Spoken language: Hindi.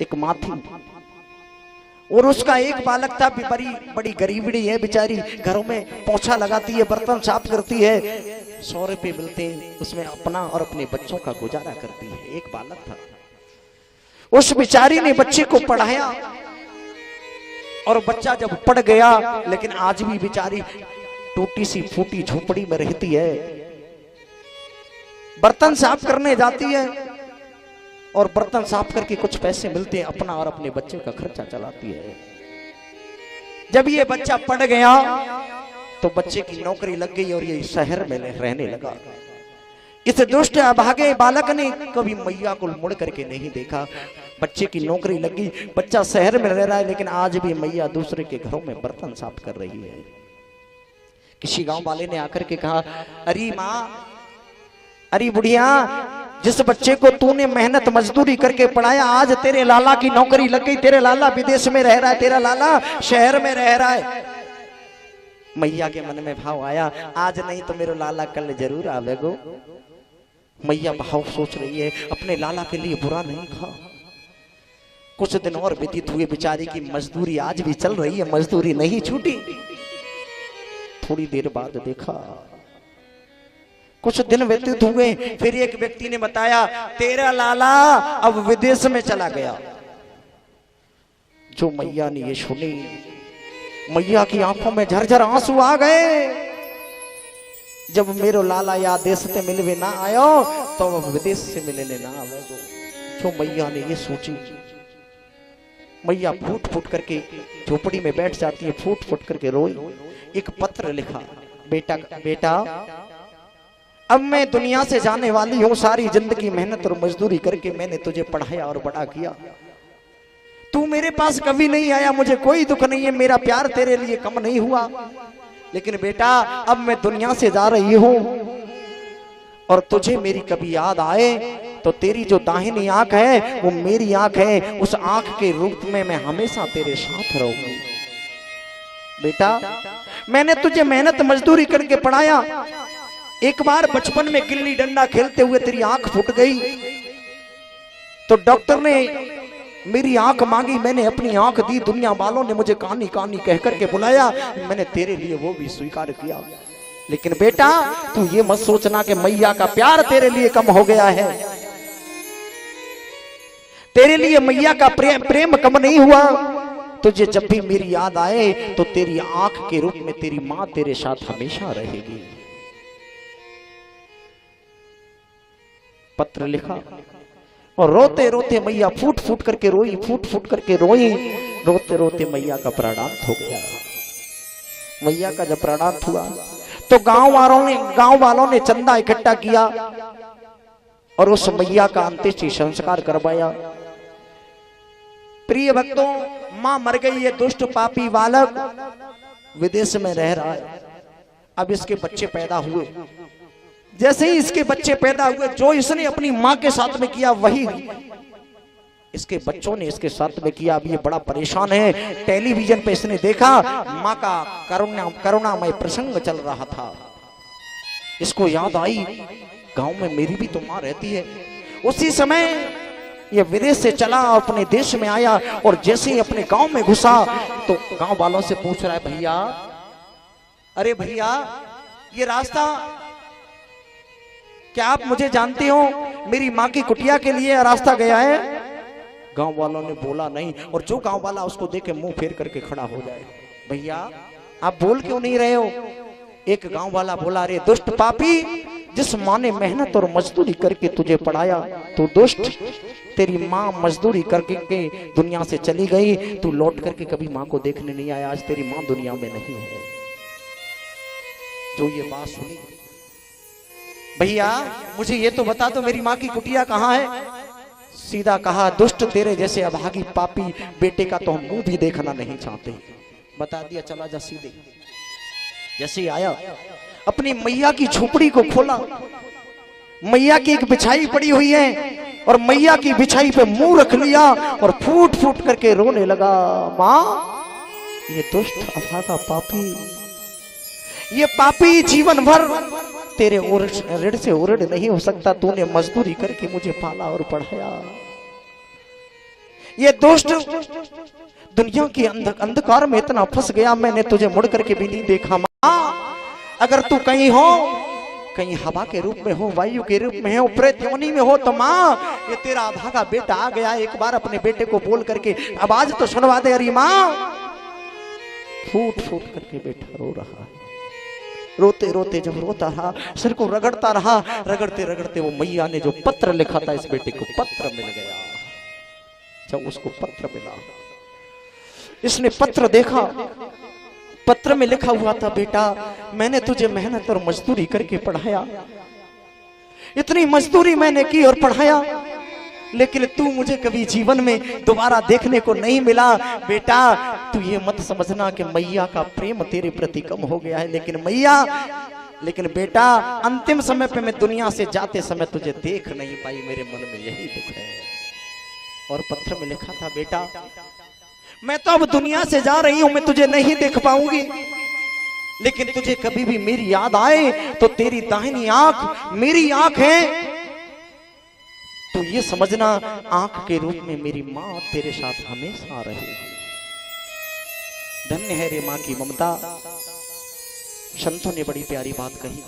एक माँ थी और उसका एक बालक था। बड़ी बड़ी गरीबड़ी है बेचारी, घरों में पोछा लगाती है, बर्तन साफ करती है, 100 रुपये मिलते हैं, उसमें अपना और अपने बच्चों का गुजारा करती है। एक बालक था, उस बेचारी ने बच्चे को पढ़ाया और बच्चा जब पढ़ गया, लेकिन आज भी बेचारी टूटी सी फूटी झोपड़ी में रहती है, बर्तन साफ करने जाती है और बर्तन साफ करके कुछ पैसे मिलते हैं, अपना और अपने बच्चे का खर्चा चलाती है। जब ये बच्चा पढ़ गया तो बच्चे की नौकरी लग गई और ये शहर में रहने लगा। इस दुष्ट अभागे बालक ने कभी मैया को मुड़ करके नहीं देखा। बच्चे की नौकरी लग गई, बच्चा शहर में रह रहा है, लेकिन आज भी मैया दूसरे के घरों में बर्तन साफ कर रही है। किसी गांव वाले ने आकर के कहा, अरे माँ, अरे बुढ़िया, जिस बच्चे को तूने मेहनत मजदूरी करके पढ़ाया, आज तेरे लाला की नौकरी लग गई, तेरे लाला विदेश में रह रहा है, तेरा लाला शहर में रह रहा है। मैया के मन में भाव आया, आज नहीं तो मेरा लाला कल जरूर आवेगो। मैया भाव सोच रही है, अपने लाला के लिए बुरा नहीं कहा। कुछ दिन और व्यतीत हुए, बेचारी की मजदूरी आज भी चल रही है, मजदूरी नहीं छूटी। थोड़ी देर बाद देखा, कुछ दिन व्यतीत हुए, फिर एक व्यक्ति ने बताया, तेरा लाला अब विदेश में चला गया। जो मैया ने ये सुनी, मैया की आंखों में झरझर आंसू आ गए। जब मेरो लाला या देश से मिलवे ना आयो तो विदेश से मिलने ना आवे। जो मैया ने ये सोची, मैया फूट फूट करके झोपड़ी में बैठ जाती है, फूट फूट करके रोई। एक पत्र लिखा, बेटा बेटा, अब मैं दुनिया से जाने वाली हूँ, सारी जिंदगी मेहनत और मजदूरी करके मैंने तुझे पढ़ाया और बड़ा किया, तू मेरे पास कभी नहीं आया, मुझे कोई दुख नहीं है, मेरा प्यार तेरे लिए कम नहीं हुआ, लेकिन बेटा अब मैं दुनिया से जा रही हूँ और तुझे मेरी कभी याद आए तो तेरी जो दाहिनी आंख है वो मेरी आंख है, उस आंख के रूप में मैं हमेशा तेरे साथ रहूंगी। बेटा मैंने तुझे मेहनत मजदूरी करके पढ़ाया, एक बार बचपन में गिल्ली डंडा खेलते हुए तेरी आंख फूट गई तो डॉक्टर ने मेरी आंख मांगी, मैंने अपनी आंख दी, दुनिया वालों ने मुझे कहानी कहानी कह करके बुलाया, मैंने तेरे लिए वो भी स्वीकार किया। लेकिन बेटा तू ये मत सोचना कि मैया का प्यार तेरे लिए कम हो गया है, तेरे लिए मैया का प्रेम कम नहीं हुआ। तुझे जब भी मेरी याद आए तो तेरी आंख के रूप में तेरी मां तेरे साथ हमेशा रहेगी। पत्र लिखा और रोते रोते मैया फूट फूट करके रोई, फूट फूट करके रोई, रोते रोते मैया का प्राणांत हो गया। मैया का जब प्राणांत हुआ तो गांव वालों ने चंदा इकट्ठा किया और उस मैया का अंत्येष्टि संस्कार करवाया। प्रिय भक्तों, मां मर गई, ये दुष्ट पापी बालक विदेश में रह रहा है। अब इसके बच्चे पैदा हुए, जैसे ही इसके बच्चे पैदा हुए, जो इसने अपनी मां के साथ में किया वही इसके बच्चों ने इसके साथ में किया। अब ये बड़ा परेशान है, टेलीविजन पे इसने देखा मां का करुणामय प्रसंग चल रहा था, इसको याद आई गांव में मेरी भी तो मां रहती है। उसी समय ये विदेश से चला, अपने देश में आया और जैसे ही अपने गांव में घुसा तो गांव वालों से पूछ रहा है, भैया, अरे भैया ये रास्ता क्या आप मुझे जानते हो? मेरी माँ की कुटिया के लिए रास्ता गया है। गांव वालों ने बोला नहीं, और जो गांव वाला उसको देखे मुंह फेर करके खड़ा हो जाए, भैया आप बोल क्यों नहीं रहे हो? एक गांव वाला बोला, अरे दुष्ट पापी, जिस माँ ने मेहनत और मजदूरी करके तुझे पढ़ाया तो दुष्ट, तेरी माँ मजदूरी करके के दुनिया से चली गई, तू लौट करके कभी माँ को देखने नहीं आया, आज तेरी माँ दुनिया में नहीं है। जो ये बात सुनी, भैया मुझे ये तो बता दो मेरी माँ की कुटिया कहाँ है? सीधा कहा, दुष्ट तेरे जैसे अभागी पापी बेटे का तो हम मुंह भी देखना नहीं चाहते। बता दिया, चला जा सीधे। जैसे ही आया अपनी मैया की झोपड़ी को खोला, मैया की एक बिछाई पड़ी हुई है और मैया की बिछाई पे मुंह रख लिया और फूट फूट करके रोने लगा। माँ, ये दुष्ट अभागा पापी, ये पापी जीवन भर तेरे ऋण से ऋण नहीं हो सकता, तूने मजदूरी करके मुझे पाला और पढ़ाया, ये दुष्ट दुनिया के अंधकार में इतना फंस गया, मैंने तुझे मुड़ करके भी नहीं देखा। माँ अगर तू कहीं हो, कहीं हवा के रूप में हो, वायु के रूप में हो, प्रेत योनि में हो, तो माँ ये तेरा अभागा बेटा आ गया, एक बार अपने बेटे को बोल करके आवाज तो सुनवा दे। अरे माँ फूट फूट करके बेटा रो रहा है। रोते रोते जब रोता रहा, सिर को रगड़ता रहा, रगड़ते रगड़ते वो मैया ने जो पत्र लिखा था इस बेटे को पत्र मिल गया। जब उसको पत्र मिला, इसने पत्र देखा, पत्र में लिखा हुआ था, बेटा मैंने तुझे मेहनत और मजदूरी करके पढ़ाया, इतनी मजदूरी मैंने की और पढ़ाया, लेकिन तू मुझे कभी जीवन में दोबारा देखने को नहीं मिला। बेटा तू ये मत समझना कि मैया का प्रेम तेरे प्रति कम हो गया है, लेकिन बेटा अंतिम समय पे मैं दुनिया से जाते समय तुझे देख नहीं पाई, मेरे मन में यही दुख है। और पत्र में लिखा था, बेटा मैं तो अब दुनिया से जा रही हूं, मैं तुझे नहीं देख पाऊंगी, लेकिन तुझे कभी भी मेरी याद आए तो तेरी दाहिनी आंख मेरी आंख है, तो ये समझना आंख के रूप में मेरी मां तेरे साथ हमेशा रहेगी। धन्य है रे मां की ममता। संतों ने बड़ी प्यारी बात कही।